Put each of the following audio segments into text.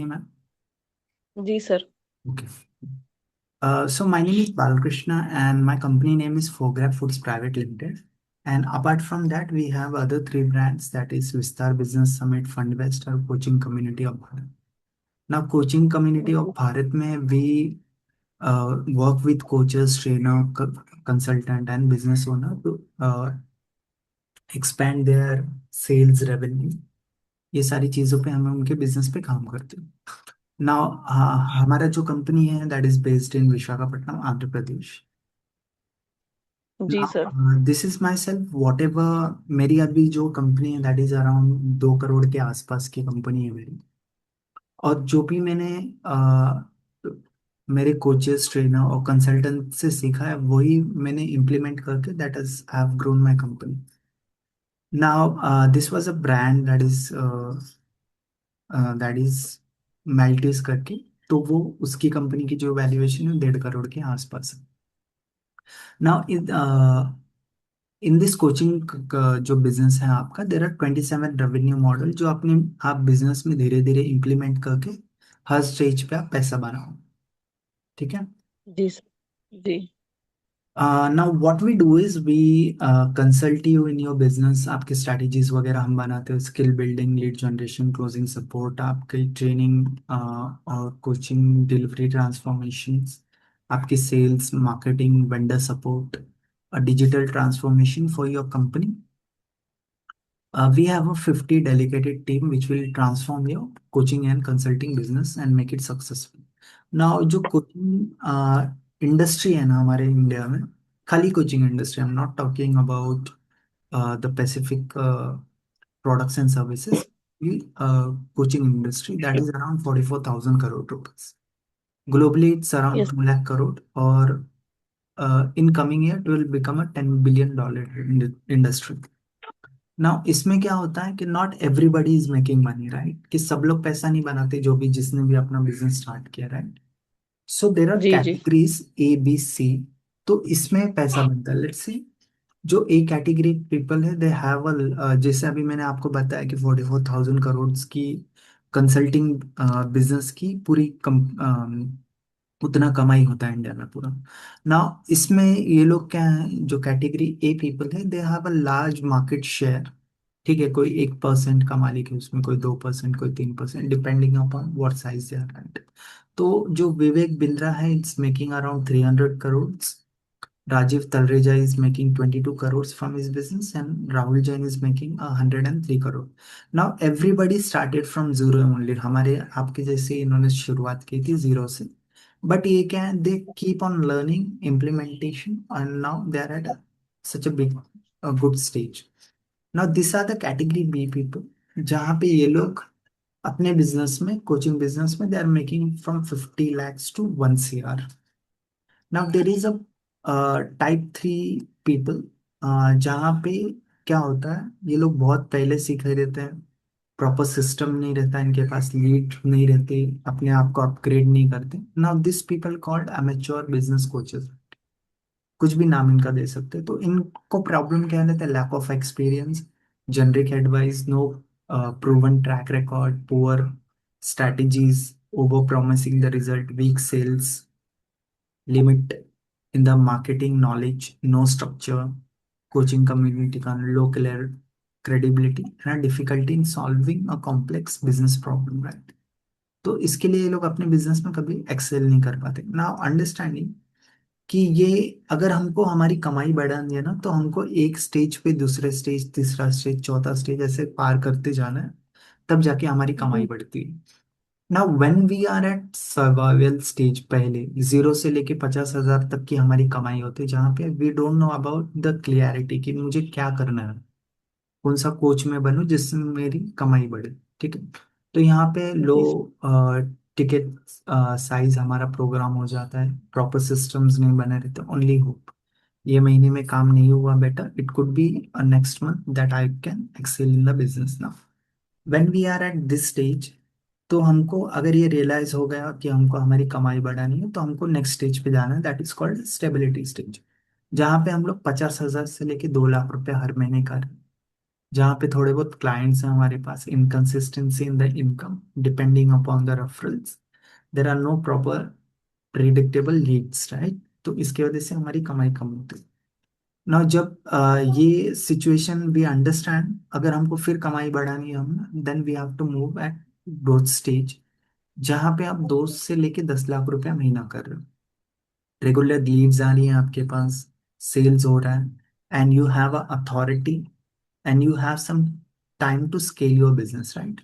Ma'am. जी sir. Okay. So my name is Balakrishna and my company name is Fograb Foods Private Limited. And apart from that, we have other three brands that is Vistar Business Summit, FundVest or Coaching Community of Bharat. Now, Coaching Community of जी Bharat में we work with coaches, trainer, consultant and business owner to expand their sales revenue. ये सारी चीज़ों पे हम उनके business पे काम करते हैं। नाउ हमारा जो कंपनी है that is based in Visakhapatnam Andhra Pradesh. जी sir. Now this is my self whatever. मेरी अभी जो कंपनी है दैट इज अराउंड 2 करोड़ के आसपास की कंपनी है मेरी। और जो भी मैंने मेरे कोचेस ट्रेनर और कंसल्टेंट से सीखा है वही मैंने इम्प्लीमेंट करके that is I have grown my company. Now this was a brand that is मेल्टिस करके। तो वो उसकी कंपनी की जो वैल्यूएशन है 1.5 करोड़ के आसपास है। नाउ इन दिस कोचिंग जो बिजनेस है आपका देर आर 27 रेवेन्यू मॉडल जो अपने आप बिजनेस में धीरे धीरे इम्प्लीमेंट करके हर स्टेज पे आप पैसा बनाओ। ठीक है। जी सर। जी now what we do is we consult you in your business. आपके स्ट्रैटेजीज वगैरह हम बनाते हैं, skill building, lead generation, closing support, आपकी ट्रेनिंग और कोचिंग, डिलीवरी ट्रांसफॉर्मेशन, आपकी sales, marketing, vendor support, digital transformation for your company. We have a 50 dedicated team which will transform your coaching and consulting business and make it successful. Now, जो coaching industry है ना हमारे India में, खाली coaching industry, I am not talking about the Pacific products and services. Coaching industry that is around 44,000 crore rupees. Globally, it's around yes. 2 lakh crore, or in coming year, it will become a $10 billion industry. Now इसमें क्या होता है कि not everybody is making money, right? कि सब लोग पैसा नहीं बनाते जो भी जिसने भी अपना बिजनेस स्टार्ट किया, राइट? सो देर आर जी जी कैटेगरीज A B C। तो इसमें पैसा बनता है। लेट्स से जो ए कैटेगरी पीपल है दे हैव अ, जैसे अभी मैंने आपको बताया कि 44,000 करोड़ की कंसल्टिंग बिजनेस की पूरी उतना कमाई होता है इंडिया में पूरा। ना इसमें ये लोग क्या है, जो कैटेगरी ए पीपल है they have a large market share. ठीक है, कोई 1% का मालिक है उसमें, कोई 2%, कोई 3%, depending upon what size they are, right? तो जो विवेक बिंद्रा है it's making around 300 crore. Rajiv Talreja is making 22 crores from his business and Rahul Jain is making 103 crore. Now everybody started from zero only। हमारे आपके जैसे इन्होंने शुरुआत की थी जीरो से। बट ये क्या है, they keep on learning implementation and now they are at such a big good stage. Now this are the category B people जहाँ पे ये लोग अपने बिजनेस में, कोचिंग बिजनेस में, they are making from 50 lakhs to 1 CR। Now there is a type 3 people जहाँ पे क्या होता है, ये लोग बहुत पहले सीखे रहते हैं, प्रॉपर सिस्टम नहीं रहता इनके पास, लीड नहीं रहते, अपने आप को अपग्रेड नहीं करते। Now this people called amateur business coaches. कुछ भी नाम इनका दे सकते हैं। तो इनको प्रॉब्लम क्या रहता है, lack of experience, generic advice, no proven track record, poor strategies, over promising the result, weak sales, limit in the marketing knowledge, no structure, coaching community का low credibility, and a difficulty in solving a complex business problem, right? तो इसके लिए ये लोग अपने business में कभी Excel नहीं कर पाते। नाउ अंडरस्टैंडिंग कि ये अगर हमको हमारी कमाई बढ़ानी है ना तो हमको एक स्टेज पे दूसरे स्टेज, तीसरा स्टेज, चौथा स्टेज ऐसे पार करते जाना है, तब जाके हमारी कमाई जी बढ़ती है। Now when we are at survival stage, पहले जीरो से लेके 50,000 तक की हमारी कमाई होती है, जहाँ पे we don't know about the clarity कि मुझे क्या करना है, कौन सा कोच में बनूं जिससे मेरी कमाई बढ़े। ठीक है। तो यहाँ पे लो जी टिकट साइज हमारा प्रोग्राम हो जाता है, प्रॉपर सिस्टम्स नहीं बने रहते, ओनली होप ये महीने में काम नहीं हुआ better, it could be next month that I can excel in the business. Now when we are at this stage, तो हमको अगर ये रियलाइज हो गया कि हमको हमारी कमाई बढ़ानी है तो हमको नेक्स्ट स्टेज पे जाना है, that is called stability stage, जहाँ पे हम लोग 50,000 से लेके 2 लाख रुपए हर महीने का जहाँ पे थोड़े बहुत क्लाइंट्स हैं हमारे पास, inconsistency in the income depending upon the referrals, there are no proper predictable leads, right. तो इसकी वजह से हमारी कमाई कम होती है ना। जब ये सिचुएशन वी अंडरस्टैंड, अगर हमको फिर कमाई बढ़ानी है हम, then we have to move at growth stage, जहाँ पे आप 2 से लेके 10 लाख रुपया महीना कर रहे हो, रेगुलर लीड्स आ रही हैं आपके पास, सेल्स हो रहा है, and you have a authority, and you have some time to scale your business, right?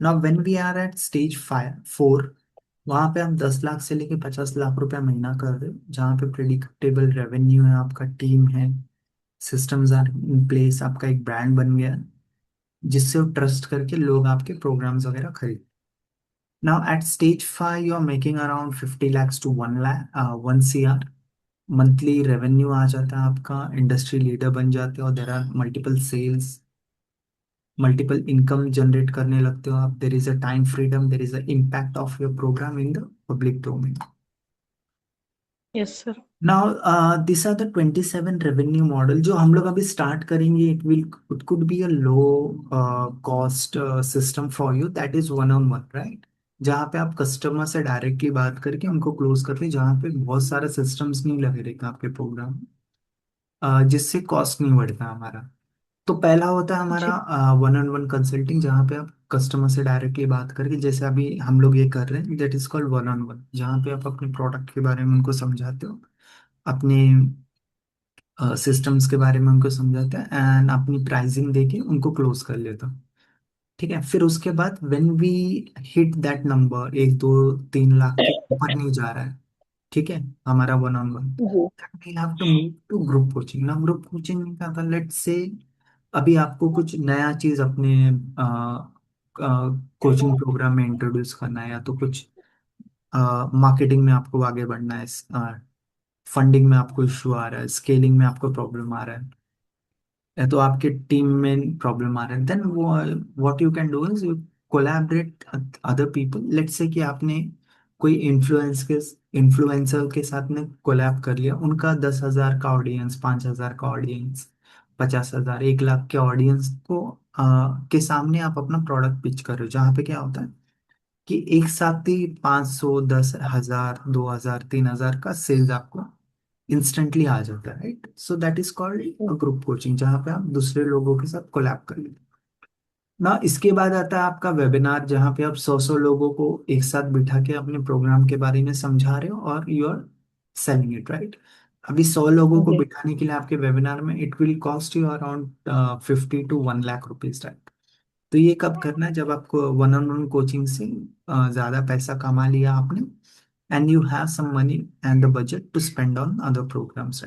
Now when we are at stage 4, वहाँ पे हम 10 लाख से लेके 50 लाख रुपया महीना कर रहे हो, जहाँ पे प्रिडिक्टेबल रेवेन्यू है, आपका टीम है, सिस्टम्स आर इन प्लेस, आपका एक ब्रांड बन गया है, जिससे वो ट्रस्ट करके लोग आपके प्रोग्राम्स वगैरह खरीद। Now at stage 5 you are making around 50 lakhs to 1 lakh 1 CR monthly revenue आ जाता है आपका, इंडस्ट्री लीडर बन जाते हो, there are multiple sales, multiple income generate करने लगते हो आप, there is a time freedom, there is a impact of your program in the public domain. Yes sir. Now this are the 27 revenue model जो हम लोग अभी start करेंगे। It could be a low cost system for you, that is one on one, right. जहाँ पे आप customer से directly बात करके उनको क्लोज करते हैं, जहाँ पे बहुत सारे सिस्टम्स नहीं लगे रहेगा आपके प्रोग्राम, जिससे कॉस्ट नहीं बढ़ता हमारा। तो पहला होता है जी। हमारा वन ऑन वन कंसल्टिंग, जहाँ पे आप कस्टमर से डायरेक्टली बात करके, जैसे अभी हम लोग ये कर रहे हैं, that is called one on one, जहाँ पे आप अपने प्रोडक्ट के बारे में उनको समझाते हो, अपने सिस्टम्स के बारे में उनको समझाते हैं, एंड अपनी प्राइसिंग देके उनको क्लोज कर लेते हो। ठीक है, फिर उसके बाद when we hit that number, 1 2 3 lakh के ऊपर नहीं जा रहा है, ठीक है, हमारा वन ऑन वन, जी। We have to move to group coaching. ना ग्रुप कोचिंग में क्या था, लेट्स से अभी आपको कुछ नया चीज अपने कोचिंग प्रोग्राम में इंट्रोड्यूस करना है, या तो कुछ मार्केटिंग में आपको आगे बढ़ना है, फंडिंग में आपको इशू आ रहा है, स्केलिंग में आपको प्रॉब्लम आ रहा है, या तो आपके टीम में प्रॉब्लम आ रहा है, then what you can do is you collaborate other people. Let's say कि आपने कोई इन्फ्लुएंसर के साथ में कोलैब कर लिया, उनका 10,000 का ऑडियंस, 5,000 का ऑडियंस, 50,000, 1 लाख के ऑडियंस को के सामने आप अपना प्रोडक्ट पिच कर रहे हो, जहाँ पे क्या होता है कि एक साथ ही 500, 10,000, 2,000, 3,000 का सेल्स आपको इंस्टेंटली आ जाता है, right. So that is called a group coaching, जहाँ पे आप दूसरे लोगों के साथ कोलैब कर लेते हैं ना। इसके बाद आता है आपका वेबिनार, जहाँ पे आप 100 लोगों को एक साथ बिठा के अपने प्रोग्राम के बारे में समझा रहे हो, और you are selling it, right. अभी 100 लोगों को जी। बिठाने के लिए आपके वेबिनार में it will cost you around 50 to 1 lakh rupees, right. तो ये कब करना है, जब आपको वन ऑन वन कोचिंग से ज्यादा पैसा कमा लिया आपने, and you have some money and the budget to spend on other programs.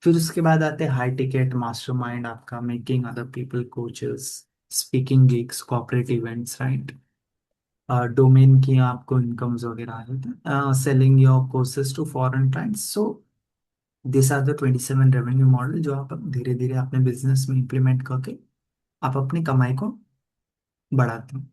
फिर उसके बाद आते हैं हाई टिकट मास्टरमाइंड, आपका making other people coaches, speaking gigs, corporate events, right. Domain की आपको इनकम्स वगैरह आ जाते हैं, selling your courses to foreign clients. So this are the 27 revenue model जो आप धीरे धीरे अपने बिजनेस में इंप्लीमेंट करके आप अपनी कमाई को बढ़ाते हैं।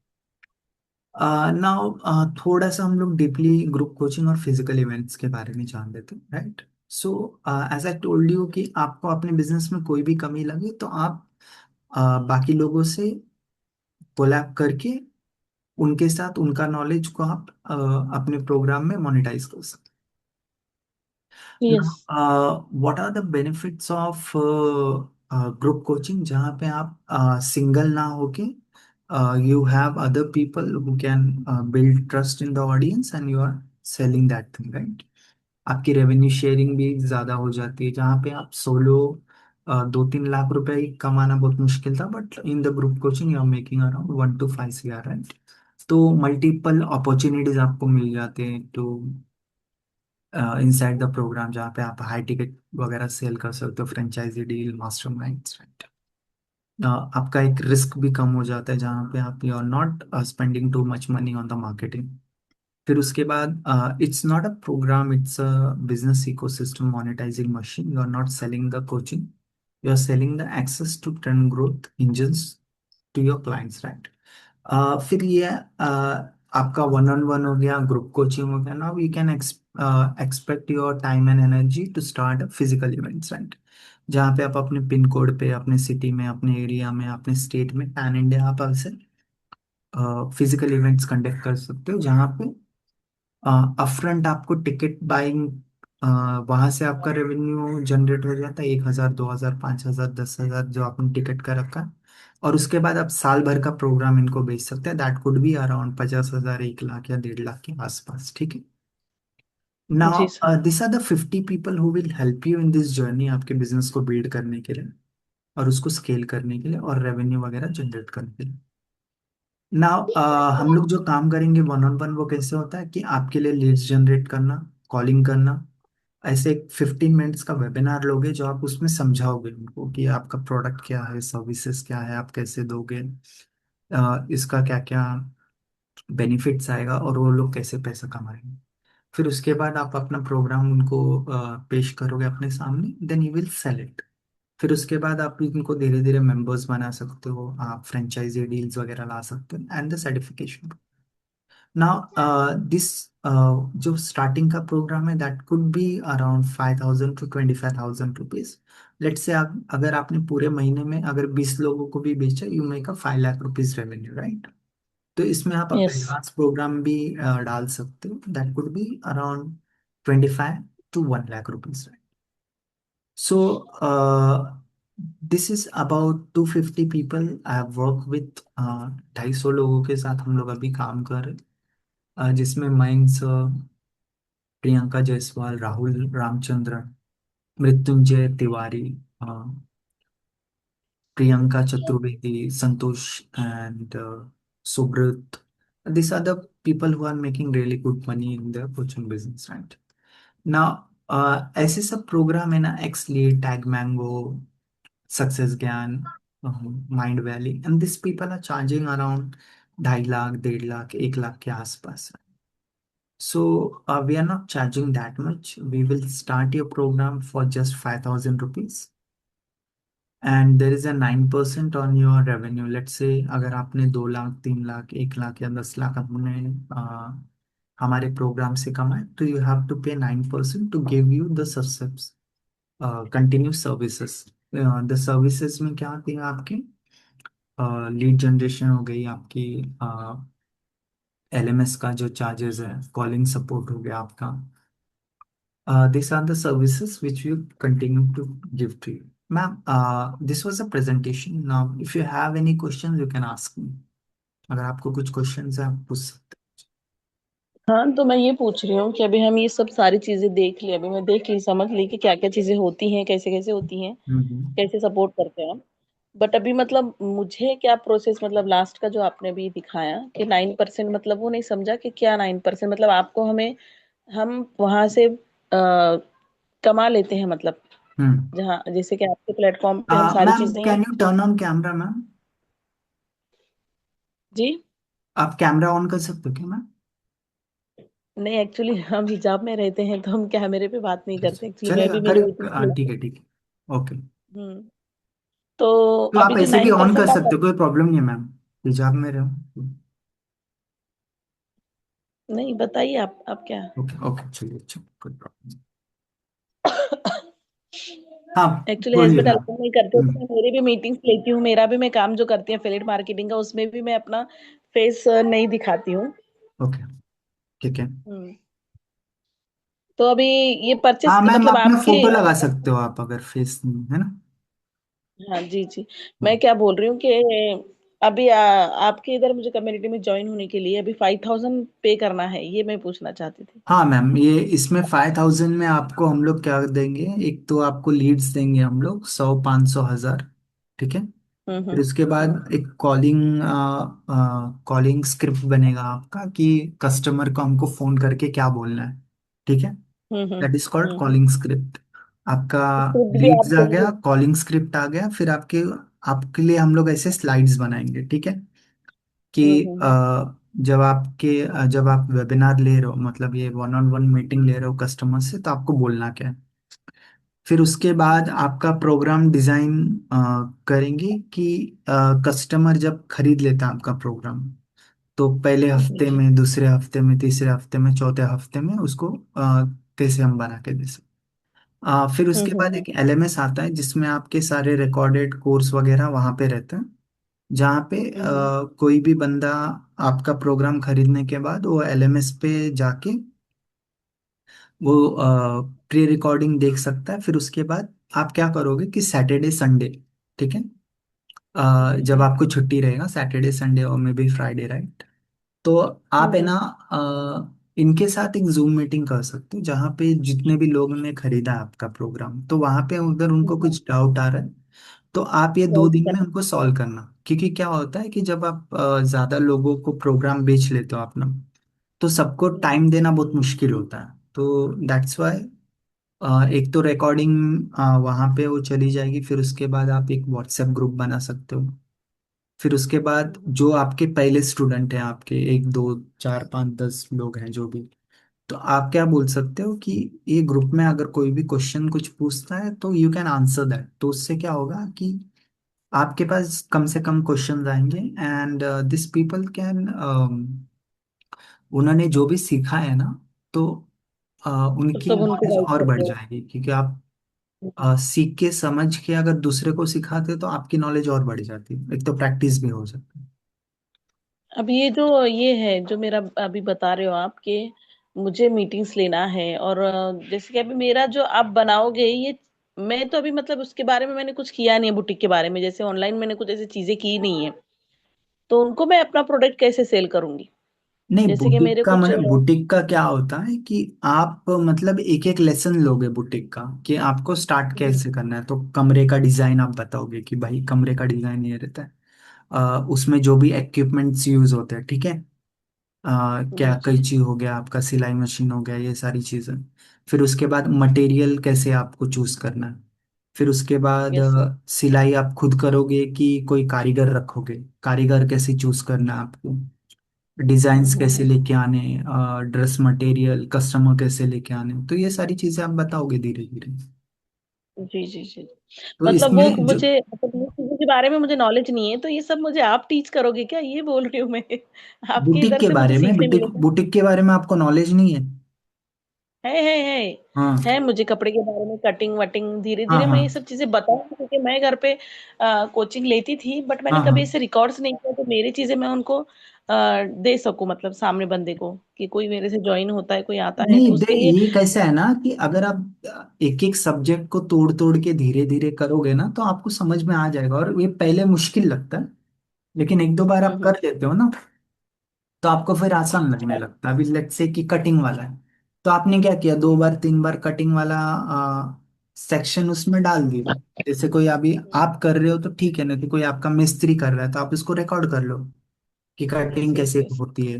नाउ थोड़ा सा हम लोग डीपली ग्रुप कोचिंग और फिजिकल इवेंट्स के बारे में जान लेते हैं, right. So as I told you कि आपको अपने बिजनेस में कोई भी कमी लगे तो आप बाकी लोगों से कोलैब करके उनके साथ उनका नॉलेज को आप अपने प्रोग्राम में मोनेटाइज कर सकते हैं। Yes. What are the benefits of group coaching, जहाँ पे आप सिंगल ना होके you have other people who can build trust in the audience, and you are selling that thing, right. आपकी रेवेन्यू शेयरिंग भी ज़्यादा हो जाती है, जहाँ पे आप सोलो 2 3 लाख रुपए ही कमाना बहुत मुश्किल था, but in the group coaching you are making around 1 to 5 CR, right. तो मल्टीपल अपॉर्चुनिटीज आपको मिल जाते हैं तो इनसाइड द प्रोग्राम, जहाँ पे आप हाई टिकट वगैरह सेल कर सकते हो, फ्रेंचाइजी डील, मास्टरमाइंड्स, राइट। आपका एक रिस्क भी कम हो जाता है, जहाँ पे आप you are not spending too much money on the marketing. फिर उसके बाद it's not a program, it's a business ecosystem monetizing machine. You are not selling the coaching, you are selling the access to turn growth engines to your clients, right. फिर ये आपका one on one हो गया, group coaching हो गया, now you can expect your time and energy to start physical events, right. जहाँ पे आप अपने पिन कोड पे, अपने सिटी में, अपने एरिया में, अपने स्टेट में, पैन इंडिया आप ऐसे फिजिकल इवेंट्स कंडक्ट कर सकते हो, जहाँ पे अपफ्रंट आपको टिकट बाइंग, वहां से आपका रेवेन्यू जनरेट हो जाता है, 1,000, 2,000, 5,000, 10,000 जो आपने टिकट का रखा है। और उसके बाद आप साल भर का प्रोग्राम इनको बेच सकते हैं, that could be around 50,000, 1 lakh या 1.5 लाख के आसपास, ठीक है। नाउ जी sir. This are the 50 people who will help you in this journey, आपके बिजनेस को बिल्ड करने के लिए और उसको स्केल करने के लिए और रेवेन्यू वगैरह जनरेट करने के लिए। नाउ हम लोग जो काम करेंगे वन ऑन वन, वो कैसे होता है कि आपके लिए लीड्स जनरेट करना, कॉलिंग करना। ऐसे 15 मिनट्स का वेबिनार लोगे, जो आप उसमें समझाओगे उनको कि आपका प्रोडक्ट क्या है, सर्विसेज क्या है, आप कैसे दोगे, इसका क्या क्या बेनिफिट्स आएगा, और वो लोग कैसे पैसा कमाएंगे। फिर उसके बाद आप अपना प्रोग्राम उनको पेश करोगे अपने सामने, then you will sell it. फिर उसके बाद आप इनको धीरे धीरे मेंबर्स बना सकते हो, आप फ्रेंचाइजी डील्स वगैरह ला सकते हो, and the certification. Now this जो स्टार्टिंग का प्रोग्राम है, that could be around 5,000 to 25,000 rupees. Let's say आप, अगर आपने पूरे महीने में अगर 20 लोगों को भी बेचा, you make a 5 lakh rupees revenue, right. तो इसमें आप यस। एडवांस प्रोग्राम भी डाल सकते हो, that could be around 25 to 1 lakh rupees. So this is about 250 people I have work with. 250 लोगों के साथ हम लोग अभी काम कर रहे हैं, जिसमें Mayank sir, Priyanka Jaiswal, Rahul Ramachandran, Mrityunjay Tiwari, uh, Priyanka Chaturvedi, Santosh and Subrata. These are the people who are making really good money in the coaching business, right? Now, ऐसे सब प्रोग्राम है ना, X lead, tag mango, success Gyan, mind valley, and this people are charging around 2.5 lakh, 1.5 lakh, 1 lakh के आसपास। So we are not charging that much. We will start your program for just 5,000 rupees, and there is a 9% on your revenue. Let's say अगर आपने 2 लाख, 3 लाख, 1 लाख या 10 लाख अपने हमारे programme से कमाए, तो you have to pay 9% to give you the continue services. The services में क्या आती है आपकी, लीड जनरेशन हो गई आपकी, एलएमएस का जो चार्जेस है, कॉलिंग सपोर्ट हो गया आपका। These are the services which we continue to give to you. Ma'am, this was a presentation. Now, if you have any questions, you can ask me. अगर आपको कुछ क्वेश्चंस है, आप पूछ सकते हाँ, तो मैं ये पूछ रही हूँ कि अभी हम ये सब सारी चीजें देख ली, अभी मैं देख ली, समझ ली कि क्या क्या चीजें होती हैं, कैसे कैसे होती हैं, हैं। कैसे सपोर्ट करते हैं हम। बट अभी मतलब मुझे क्या प्रोसेस, मतलब लास्ट का जो आपने भी दिखाया कि 9%, मतलब वो नहीं समझा कि क्या 9%, मतलब आपको हमें, हम वहां से कमा लेते हैं, मतलब हम्म। जहाँ जैसे कि आपके प्लेटफॉर्म पे हम सारी मैम, चीजें हैं। Can you turn on camera ma'am? जी। आप कैमरा ऑन कर सकते हो क्या मैम? नहीं, एक्चुअली हम हिजाब में रहते हैं तो हम कैमरे पे बात नहीं करते, एक्चुअली मैं चलेगा, भी मेरी मीटिंग करिए, ठीक है, ठीक है, ओके। हम्म। तो तो अभी आप जो ऐसे भी ऑन 9% कर आप, सकते हो, कोई प्रॉब्लम नहीं है मैम, हिजाब में रहो। नहीं बताइए आप क्या। ओके, ओके, चलिए, अच्छा, कोई प्रॉब्लम। हाँ, एक्चुअली बोलिए हस्बैंड मैम। अलाउ नहीं करते, तो हम्म। मैं मेरी भी मीटिंग्स लेती हूँ, मेरा भी मैं काम जो करती हूँ एफिलिएट मार्केटिंग का, उसमें भी मैं अपना फेस नहीं दिखाती हूँ। ओके, ठीक है। हम्म। तो अभी ये परचेस हाँ मैम, मतलब अपना आपके, फोटो लगा सकते हो आप, अगर फेस नहीं है ना। हाँ जी जी, मैं हम्म। क्या बोल रही हूँ कि अभी आपके इधर मुझे कम्युनिटी में ज्वाइन होने के लिए अभी 5,000 पे करना है, ये मैं पूछना चाहती थी। हाँ मैम, ये इसमें 5,000 में आपको हम लोग क्या देंगे, एक तो आपको लीड्स देंगे हम लोग 100, 500, 1,000, ठीक है। फिर उसके हम्म बाद एक कॉलिंग स्क्रिप्ट बनेगा आपका, कि कस्टमर को हमको फोन करके क्या बोलना है, ठीक है। That is called hmm. Calling script. आपका स्क्रिप्ट भी आप लीड्स आ देंगे? गया, कॉलिंग स्क्रिप्ट आ गया, फिर आपके आपके लिए हम लोग ऐसे स्लाइड्स बनाएंगे, ठीक है। कि हम्म। जब आप वेबिनार ले रहे हो, मतलब ये वन ऑन वन मीटिंग ले रहे हो कस्टमर से, तो आपको बोलना क्या है। फिर उसके बाद आपका प्रोग्राम डिजाइन करेंगे कि कस्टमर जब खरीद लेता है आपका प्रोग्राम, तो पहले जी हफ्ते जी। में, दूसरे हफ्ते में, तीसरे हफ्ते में, चौथे हफ्ते में उसको कैसे हम बना के दे सकते। फिर उसके बाद हम्म। एक एलएमएस आता है जिसमें आपके सारे रिकॉर्डेड कोर्स वगैरह वहाँ पे रहते हैं, जहाँ पे हम्म। कोई भी बंदा आपका प्रोग्राम खरीदने के बाद वो एलएमएस पे जाके वो प्री रिकॉर्डिंग देख सकता है। फिर उसके बाद आप क्या करोगे कि सैटरडे संडे, ठीक है, जब हम्म। आपको छुट्टी रहेगा सैटरडे संडे और मे बी फ्राइडे, राइट, तो आप है हम्म। ना इनके साथ एक जूम मीटिंग कर सकते हो जहाँ पे जितने भी लोगों ने खरीदा है आपका प्रोग्राम, तो वहाँ पे अगर उनको हम्म। कुछ डाउट आ रहा है तो आप ये दो बहुत दिन में सारा। उनको सॉल्व करना। क्योंकि क्या होता है कि जब आप ज्यादा लोगों को प्रोग्राम बेच लेते हो अपना, तो सबको हम्म। टाइम देना बहुत मुश्किल होता है। तो दैट्स वाई एक तो रिकॉर्डिंग वहाँ पे वो चली जाएगी, फिर उसके बाद आप एक व्हाट्सएप ग्रुप बना सकते हो। फिर उसके बाद हम्म। जो आपके पहले स्टूडेंट हैं, आपके एक दो चार पाँच 10 लोग हैं जो भी, तो आप क्या बोल सकते हो कि ये ग्रुप में अगर कोई भी क्वेश्चन कुछ पूछता है तो यू कैन आंसर दैट। तो उससे क्या होगा कि आपके पास कम से कम क्वेश्चंस आएंगे एंड दिस पीपल कैन, उन्होंने जो भी सीखा है ना, तो तो उनकी सब उनको नॉलेज गाइड और कर बढ़ दो। जाएगी। क्योंकि आप हम्म। सीख के समझ के अगर दूसरे को सिखाते तो आपकी नॉलेज और बढ़ जाती है, एक तो प्रैक्टिस भी हो सकती है। अब ये जो ये है जो मेरा अभी बता रहे हो आप कि मुझे मीटिंग्स लेना है, और जैसे कि अभी मेरा जो आप बनाओगे ये, मैं तो अभी मतलब उसके बारे में मैंने कुछ किया नहीं है, बुटीक के बारे में जैसे ऑनलाइन मैंने कुछ ऐसी चीजें की नहीं है, तो उनको मैं अपना प्रोडक्ट कैसे सेल करूंगी? नहीं, जैसे कि बुटीक मेरे का कुछ मतलब बुटीक का क्या होता है कि आप मतलब एक एक लेसन लोगे बुटीक का, कि आपको स्टार्ट हम्म। कैसे करना है। तो कमरे का डिजाइन आप बताओगे कि भाई कमरे का डिजाइन ये रहता है, उसमें जो भी इक्विपमेंट्स यूज होते हैं, ठीक है, क्या जी जी। कैंची हो गया, आपका सिलाई मशीन हो गया, ये सारी चीजें। फिर उसके बाद मटेरियल कैसे आपको चूज करना है। फिर उसके बाद यस। सिलाई आप खुद करोगे कि कोई कारीगर रखोगे, कारीगर कैसे चूज करना है आपको, डिजाइन्स कैसे हम्म। लेके आने, ड्रेस मटेरियल कस्टमर कैसे लेके आने, तो ये सारी चीजें आप बताओगे धीरे धीरे। जी जी जी। तो मतलब वो इसमें जो मुझे मतलब ये चीजों के बारे में मुझे नॉलेज नहीं है, तो ये सब मुझे आप टीच करोगे क्या, ये बोल रही हूँ मैं? आपके बुटीक इधर के से मुझे बारे में, सीखने बुटीक मिलेगा। बुटीक के बारे में आपको नॉलेज नहीं है? है। हाँ है मुझे कपड़े के बारे में, कटिंग वटिंग धीरे हाँ धीरे हाँ मैं ये सब चीजें बताऊंगी, क्योंकि मैं घर पे कोचिंग लेती थी, बट मैंने हाँ हाँ। कभी ऐसे रिकॉर्ड्स नहीं किया, तो मेरी चीजें मैं उनको दे सकूं, मतलब सामने बंदे को, कि कोई मेरे से ज्वाइन होता है, कोई आता है, नहीं तो दे, उसके लिए। ये कैसा है ना कि अगर आप एक एक सब्जेक्ट को तोड़ तोड़ के धीरे धीरे करोगे ना तो आपको समझ में आ जाएगा। और ये पहले मुश्किल लगता है, लेकिन एक दो बार आप हम्म। कर लेते हो ना तो आपको फिर आसान लगने लगता है। अभी लेट्स से कि कटिंग वाला है, तो आपने क्या किया, दो बार तीन बार कटिंग वाला सेक्शन उसमें डाल दिया। जैसे कोई अभी आप कर रहे हो तो ठीक है, नहीं तो कोई आपका मिस्त्री कर रहा है तो आप इसको रिकॉर्ड कर लो कि यस कटिंग यस कैसे यस। होती है,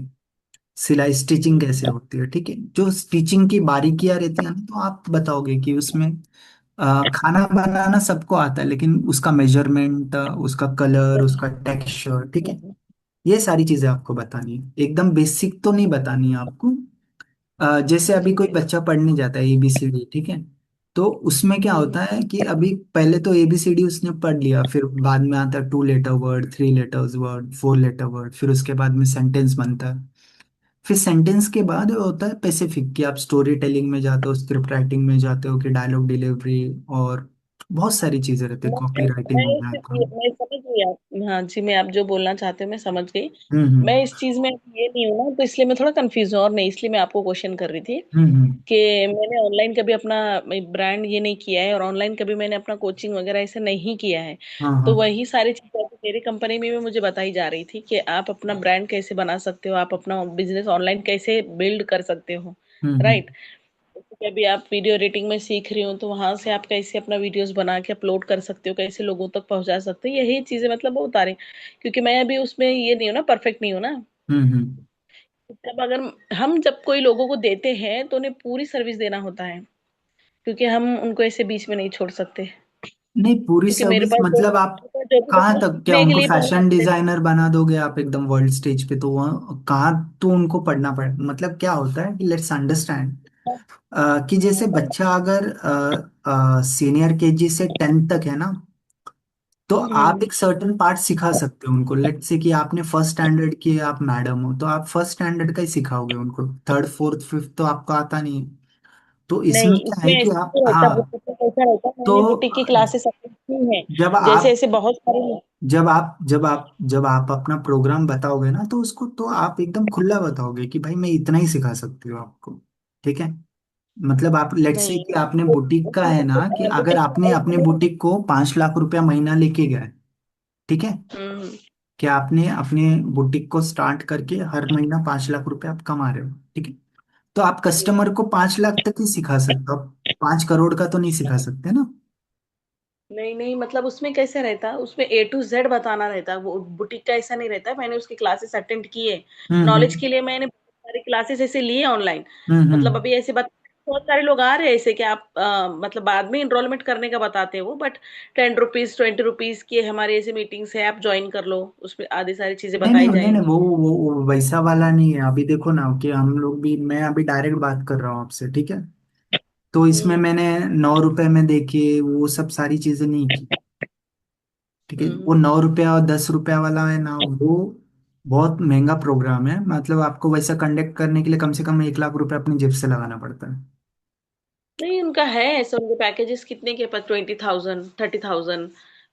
सिलाई स्टिचिंग कैसे होती है, ठीक है। जो स्टिचिंग की बारीकियां रहती है ना, तो आप बताओगे कि उसमें खाना बनाना सबको आता है, लेकिन उसका मेजरमेंट, उसका कलर, उसका टेक्सचर, ठीक है, ये सारी चीजें आपको बतानी है। एकदम बेसिक तो नहीं बतानी है आपको। जैसे अभी जी कोई जी। बच्चा पढ़ने जाता है ABCD, ठीक है, तो उसमें क्या हम्म। होता है कि अभी पहले तो ABCD उसने पढ़ लिया, फिर बाद में आता है 2 letter word, 3 letters word, 4 letter word, फिर उसके बाद में सेंटेंस बनता है। फिर सेंटेंस के बाद होता है पैसिफिक, कि आप स्टोरी टेलिंग में जाते हो, स्क्रिप्ट राइटिंग में जाते हो, कि डायलॉग डिलीवरी, और बहुत सारी चीजें रहती है, कॉपी राइटिंग हो गया आपका। मैं समझ गई आप, हाँ जी, मैं आप जो बोलना चाहते हो मैं समझ गई। मैं हम्म इस चीज में ये नहीं हूँ ना, तो इसलिए मैं थोड़ा कंफ्यूज हूँ, और नहीं इसलिए मैं आपको क्वेश्चन कर रही थी हम्म। कि मैंने ऑनलाइन कभी अपना ब्रांड ये नहीं किया है, और ऑनलाइन कभी मैंने अपना कोचिंग वगैरह ऐसे नहीं किया है। हाँ हाँ। तो वही सारी चीजें अभी मेरी कंपनी में भी मुझे बताई जा रही थी कि आप अपना ब्रांड कैसे बना सकते हो, आप अपना बिजनेस ऑनलाइन कैसे बिल्ड कर सकते हो। हम्म। राइट। जैसे कि अभी आप वीडियो एडिटिंग में सीख रही हो, तो वहां से आप कैसे अपना वीडियोस बना के अपलोड कर सकते हो, कैसे लोगों तक पहुंचा सकते हो, यही चीजें मतलब वो बता रही। क्योंकि मैं अभी उसमें ये नहीं हूँ ना, परफेक्ट नहीं हूँ ना। हम्म। तब अगर हम जब कोई लोगों को देते हैं तो उन्हें पूरी सर्विस देना होता है, क्योंकि हम उनको ऐसे बीच में नहीं छोड़ सकते। नहीं, पूरी क्योंकि मेरे सर्विस पास जो मतलब आप मेरे पास जो भी कहाँ बच्चा, तक, क्या मैं एक उनको लिए फैशन बना। डिजाइनर बना दोगे आप एकदम वर्ल्ड स्टेज पे, तो वहाँ कहाँ तो उनको पढ़ना पड़े। मतलब क्या होता है कि लेट्स अंडरस्टैंड कि जैसे बच्चा अगर सीनियर KG से 10th तक है ना, तो आप हम्म। एक सर्टेन पार्ट सिखा सकते हो उनको। लेट्स से कि आपने फर्स्ट स्टैंडर्ड की, आप मैडम हो, तो आप फर्स्ट स्टैंडर्ड का ही सिखाओगे उनको, थर्ड फोर्थ फिफ्थ तो आपको आता नहीं है। तो इसमें नहीं, क्या है इसमें कि ऐसा आप, नहीं रहता, हाँ, बुटीक में कैसा रहता है, तो मैंने बुटीक की क्लासेस अटेंड की हैं। जब जैसे आप ऐसे बहुत सारे। जब आप अपना प्रोग्राम बताओगे ना, तो उसको तो आप एकदम खुला बताओगे कि भाई मैं इतना ही सिखा सकती हूँ आपको। ठीक है। मतलब आप लेट्स से नहीं, कि आपने बुटीक का है ना, कि अगर बुटीक आपने में ऐसा अपने नहीं। बुटीक को 5 लाख रुपया महीना लेके गए, ठीक है, हम्म। कि आपने अपने बुटीक को स्टार्ट करके हर महीना 5 लाख रुपया आप कमा रहे हो, ठीक है, तो आप जी। कस्टमर को 5 लाख तक ही सिखा सकते हो, आप 5 करोड़ का तो नहीं सिखा सकते ना। नहीं नहीं, मतलब उसमें कैसे रहता है, उसमें ए टू जेड बताना रहता है, वो बुटीक का ऐसा नहीं रहता है। मैंने उसकी क्लासेस अटेंड की है। हम्म नॉलेज हम्म के लिए मैंने बहुत सारी क्लासेस ऐसे लिए ऑनलाइन। मतलब हम्म। अभी ऐसे बहुत सारे लोग आ रहे हैं ऐसे कि आप मतलब बाद में इनरोलमेंट करने का बताते हैं वो, बट 10 रुपीज 20 रुपीज की हमारी ऐसी मीटिंग्स है, आप ज्वाइन कर लो, उसमें आधी सारी चीजें नहीं नहीं बताई नहीं नहीं, जाएंगी। वो वैसा वाला नहीं है। अभी देखो ना कि हम लोग भी, मैं अभी डायरेक्ट बात कर रहा हूँ आपसे, ठीक है, तो इसमें हम्म मैंने 9 रुपए में देखिए वो सब सारी चीजें नहीं की। ठीक है, वो हम्म। 9 रुपया और 10 रुपया वाला है ना, वो बहुत महंगा प्रोग्राम है। मतलब आपको वैसा कंडक्ट करने के लिए कम से कम 1 लाख रुपए अपनी जेब से लगाना पड़ता है। नहीं, उनका है ऐसा, उनके पैकेजेस कितने के पास, 20,000, 30,000,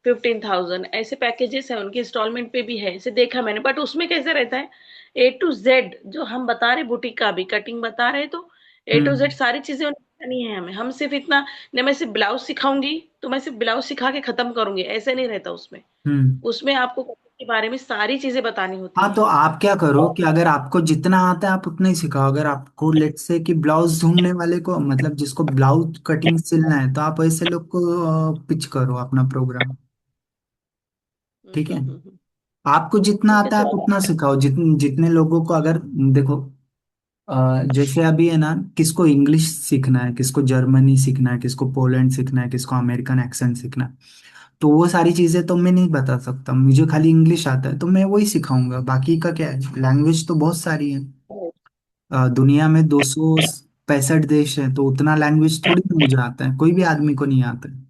15,000 ऐसे पैकेजेस है उनके, इंस्टॉलमेंट पे भी है, इसे देखा मैंने। बट उसमें कैसे रहता है, ए टू जेड जो हम बता रहे, बुटीक का भी कटिंग बता रहे, तो ए टू जेड हम्म सारी चीजें उन्हें बतानी है हमें। हम सिर्फ इतना नहीं, मैं सिर्फ ब्लाउज सिखाऊंगी तो मैं सिर्फ ब्लाउज सिखा के खत्म करूंगी, ऐसे नहीं रहता उसमें। हम्म। उसमें आपको कटिंग के बारे में सारी चीजें बतानी हाँ, होती तो हैं। आप क्या करो कि अगर आपको जितना आता है आप उतना ही सिखाओ। अगर आपको लेट से कि ब्लाउज ढूंढने वाले को, मतलब जिसको ब्लाउज कटिंग सिलना है, तो आप ऐसे लोग को पिच करो अपना प्रोग्राम। ठीक है, हम्म। आपको जितना ठीक है, आता है तो आप अब उतना सिखाओ। जितने लोगों को, अगर देखो, जैसे अभी है ना, किसको इंग्लिश सीखना है, किसको जर्मनी सीखना है, किसको पोलैंड सीखना है, किसको अमेरिकन एक्सेंट सीखना है, तो वो सारी चीजें तो मैं नहीं बता सकता। मुझे खाली इंग्लिश आता है तो मैं वही सिखाऊंगा। बाकी का क्या है, लैंग्वेज तो बहुत सारी है। दुनिया में 265 देश है, तो उतना लैंग्वेज थोड़ी ना मुझे आता है, कोई भी आदमी को नहीं आता है।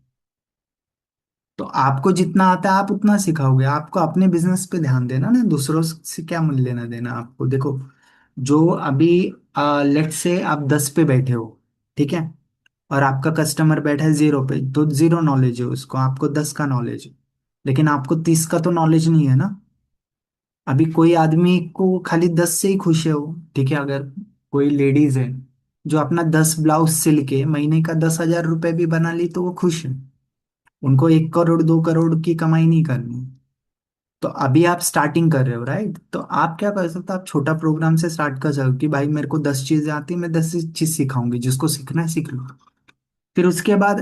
तो आपको जितना आता है आप उतना सिखाओगे। आपको अपने बिजनेस पे ध्यान देना ना, दूसरों से क्या मूल्य लेना देना आपको। देखो, जो अभी लेट से आप 10 पे बैठे हो, ठीक है, और आपका कस्टमर बैठा है 0 पे, तो 0 नॉलेज है उसको, आपको 10 का नॉलेज है, लेकिन आपको 30 का तो नॉलेज नहीं है ना। अभी कोई आदमी को खाली 10 से ही खुश है वो, ठीक है, अगर कोई लेडीज है जो अपना 10 ब्लाउज सिल के महीने का 10,000 रुपए भी बना ली, तो वो खुश है। उनको 1 करोड़ 2 करोड़ की कमाई नहीं करनी। तो अभी आप स्टार्टिंग कर रहे हो, राइट, तो आप क्या कर सकते हो, आप छोटा प्रोग्राम से स्टार्ट कर सकते हो कि भाई मेरे को 10 चीजें आती है, मैं 10 चीज सिखाऊंगी, जिसको सीखना है सीख लो। फिर उसके बाद